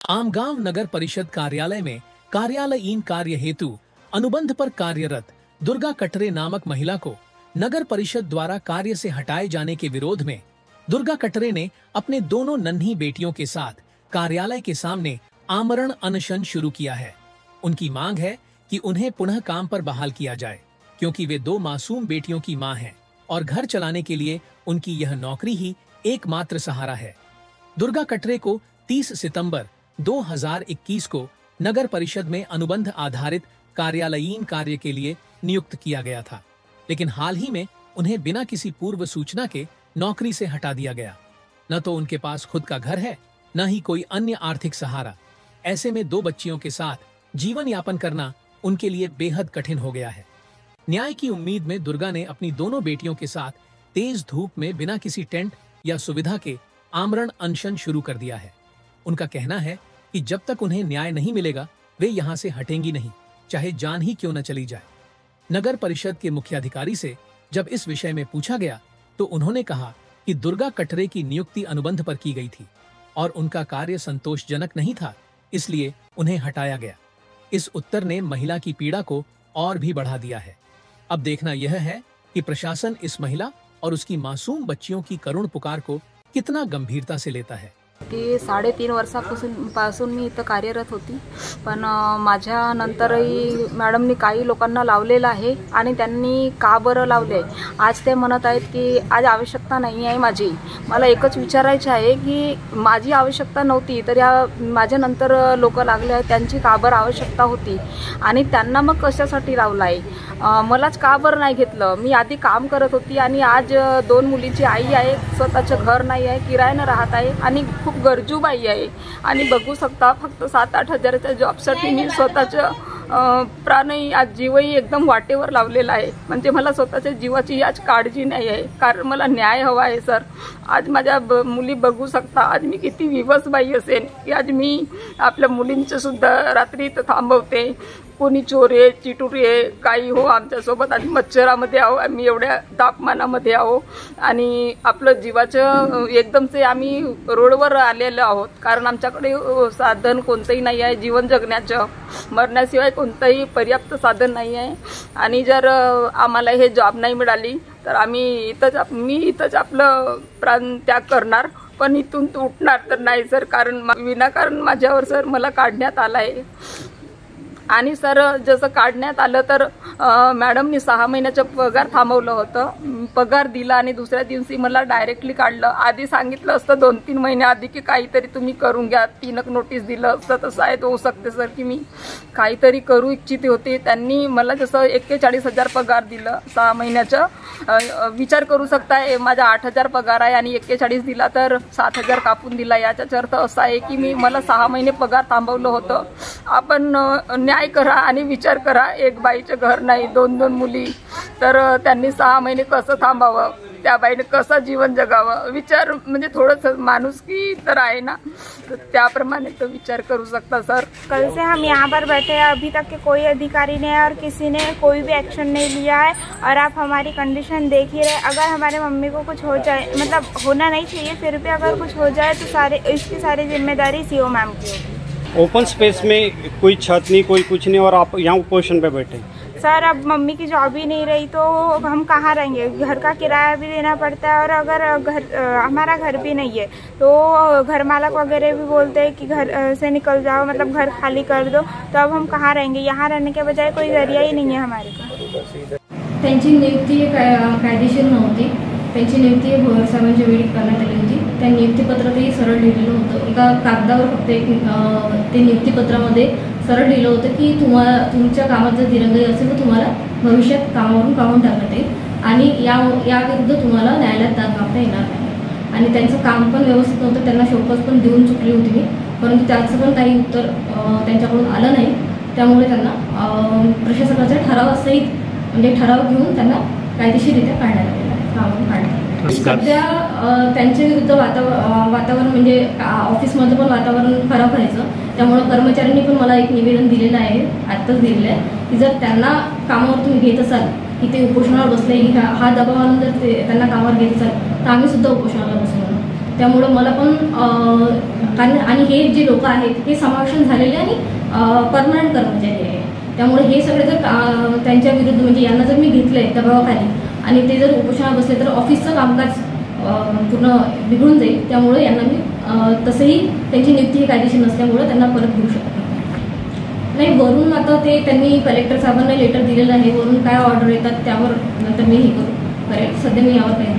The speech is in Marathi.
आमगांव नगर परिषद कार्यालय में कार्यालयीन कार्य हेतु अनुबंध पर कार्यरत दुर्गा कटरे नामक महिला को नगर परिषद द्वारा कार्य से हटाए जाने के विरोध में दुर्गा कटरे ने अपने दोनों नन्ही बेटियों के साथ कार्यालय के सामने आमरण अनशन शुरू किया है। उनकी मांग है कि उन्हें पुनः काम पर बहाल किया जाए, क्योंकि वे दो मासूम बेटियों की मां हैं और घर चलाने के लिए उनकी यह नौकरी ही एकमात्र सहारा है। दुर्गा कटरे को 30 सितंबर 2021 को नगर परिषद में अनुबंध आधारित कार्यालयीन कार्य के लिए नियुक्त किया गया था, लेकिन हाल ही में उन्हें बिना किसी पूर्व सूचना के नौकरी से हटा दिया गया। न तो उनके पास खुद का घर है, न ही कोई अन्य आर्थिक सहारा। ऐसे में दो बच्चियों के साथ जीवन यापन करना उनके लिए बेहद कठिन हो गया है। न्याय की उम्मीद में दुर्गा ने अपनी दोनों बेटियों के साथ तेज धूप में बिना किसी टेंट या सुविधा के आमरण अनशन शुरू कर दिया है। उनका कहना है कि जब तक उन्हें न्याय नहीं मिलेगा वे यहाँ से हटेंगी नहीं, चाहे जान ही क्यों न चली जाए। नगर परिषद के मुख्याधिकारी से जब इस विषय में पूछा गया तो उन्होंने कहा कि दुर्गा कटरे की नियुक्ति अनुबंध पर की गई थी और उनका कार्य संतोषजनक नहीं था, इसलिए उन्हें हटाया गया। इस उत्तर ने महिला की पीड़ा को और भी बढ़ा दिया है। अब देखना यह है कि प्रशासन इस महिला और उसकी मासूम बच्चियों की करुण पुकार को कितना गंभीरता से लेता है। की 3.5 वर्षापासून मी इथं कार्यरत होती, पण माझ्यानंतरही मॅडमनी काही लोकांना लावलेलं आहे आणि त्यांनी का बरं लावले आज ते म्हणत आहेत की आज आवश्यकता नाही आहे माझी। मला एकच विचारायचे आहे की माझी आवश्यकता नव्हती तर या माझ्यानंतर लोक लागले आहेत त्यांची का बरं आवश्यकता होती आणि त्यांना मग कशासाठी लावलं आहे, मलाच का बरं नाही घेतलं। मी आधी काम करत होती आणि आज 2 मुलीची आई आहे, स्वतःचं घर नाही आहे, किरायानं राहत आहे आणि खूप गरजू बाई आहे आणि बघू शकता फक्त 7-8 हजाराच्या जॉबसाठी मी स्वतःचं प्राणही आज जीवही एकदम वाटेवर लावलेला आहे। म्हणजे मला स्वतःच्या जीवाची आज काळजी नाही आहे, कारण मला न्याय हवा आहे सर। आज माझ्या मुली बघू शकता आज मी किती विवश बाई असेल की आज मी आपल्या मुलींचं सुद्धा रात्री इथं थांबवते। कोणी चोर आहे चिटुरी आहे काही हो आमच्यासोबत आणि मच्छरामध्ये आहो, आम्ही एवढ्या तापमानामध्ये आहो आणि आपलं जीवाचं एकदमचे आम्ही रोडवर आलेलो आहोत, कारण आमच्याकडे साधन कोणतंही नाही आहे जीवन जगण्याचं, मरण्याशिवाय कोणतंही पर्याप्त साधन नाही आहे। आणि जर आम्हाला हे जॉब नाही मिळाली तर मी इथंच आपलं प्राण त्याग करणार, पण इथून उठणार तर नाही सर, कारण विनाकारण माझ्यावर सर मला काढण्यात आलं आहे। आणि सर जसं काढण्यात आलं तर मॅडमनी 6 महिन्याचं पगार थांबवलं होतं, पगार दिला आणि दुसऱ्या दिवशी मला डायरेक्टली काढलं। आधी सांगितलं असतं 2-3 महिने आधी की काहीतरी तुम्ही करून घ्या, 3 नोटीस दिलं असतं तसं आहे होऊ शकते सर की मी काहीतरी करू इच्छिते होते। त्यांनी मला जसं 41,000 पगार दिलं 6 महिन्याचं, विचार करू शकता माझा 8,000 पगार आहे आणि 41 दिला तर 7,000 कापून दिला। याचाच अर्थ असा आहे की मला 6 महिने पगार थांबवलं होतं। आपण न्याय करा आणि विचार करा, एक बाईचं घर नाही 2-2 मुली, तर त्यांनी 6 महिने कसं थांबावं, त्या बाईने कसं जीवन जगावं, विचार म्हणजे थोडंसं माणुसकी तर आहे ना, तर त्याप्रमाणे तो विचार करू सकता सर। कल से हम यहाँ पर बैठे हैं, अभी तक के कोई अधिकारी ने और किसी ने कोई भी एक्शन नहीं लिया है और आप हमारी कंडीशन देख ही रहे। अगर हमारे मम्मी को कुछ हो जाए, मतलब होना नहीं चाहिए, फिर भी अगर कुछ हो जाए तो इसकी सारी जिम्मेदारी सीओ मैम की होगी। ओपन स्पेस में कोई छत नहीं कोई कुछ नहीं और आप यहाँ पोजीशन पे बैठे सर। अब मम्मी की जॉब ही नहीं रही तो हम कहाँ रहेंगे, घर का किराया भी देना पड़ता है और अगर हमारा घर भी नहीं है तो घर मालक वगैरह भी बोलते हैं कि घर से निकल जाओ, मतलब घर खाली कर दो, तो अब हम कहाँ रहेंगे। यहाँ रहने के बजाय कोई जरिया ही नहीं है हमारे का। त्यांची नियुक्ती कायदेशीर नव्हती, त्यांची नियुक्ती भोयर साहेबांच्या वेळी करण्यात आली होती। त्या नियुक्तीपत्रातही सरळ लिहिलेलं होतं, एका कागदावर फक्त ते नियुक्तीपत्रामध्ये सरळ लिहिलं होतं की तुम्हाला तुमच्या कामात जर दिरंगाई असेल तर तुम्हाला भविष्यात कामावरून काढून टाकण्यात येईल आणि याविरुद्ध तुम्हाला न्यायालयात दाद मागता येणार नाही। आणि त्यांचं काम पण व्यवस्थित नव्हतं, त्यांना शोकस पण देऊन चुकली होती मी, परंतु त्याचं पण काही उत्तर त्यांच्याकडून आलं नाही। त्यामुळे त्यांना प्रशासनाचा ठरावासहित म्हणजे ठराव घेऊन त्यांना कायदेशीररित्या काढण्यात आलेला आहे, कामावरून काढण्यात। सध्या त्यांच्या विरुद्ध वातावरण म्हणजे ऑफिसमध्ये पण वातावरण खराब व्हायचं, त्यामुळे कर्मचाऱ्यांनी पण मला एक निवेदन दिलेलं आहे, आत्ताच दिलेलं आहे की जर त्यांना कामावर तुम्ही घेत असाल की ते उपोषणावर बसले, हा दबाव आणून जर त्यांना कामावर घेत असाल तर आम्ही सुद्धा उपोषणाला बसू। त्यामुळं मला पण कारण आणि हे जे लोक आहेत हे समावेशन झालेले आणि परमनंट कर्मचारी आहे. त्यामुळे हे सगळे जर त्यांच्या विरुद्ध म्हणजे यांना जर मी घेतलंय दबावाखाली आणि ते जर उपोषणाला बसले तर ऑफिसचं कामकाज पूर्ण बिघडून जाईल. त्यामुळे यांना मी तसंही त्यांची नियुक्ती ही कायदेशीर नसल्यामुळे त्यांना परत घेऊ शकत नाही. वरून आता ते त्यांनी कलेक्टर साहेबांना लेटर दिलेलं आहे. वरून काय ऑर्डर येतात त्यावर नंतर मी हे करेल. सध्या मी यावर काही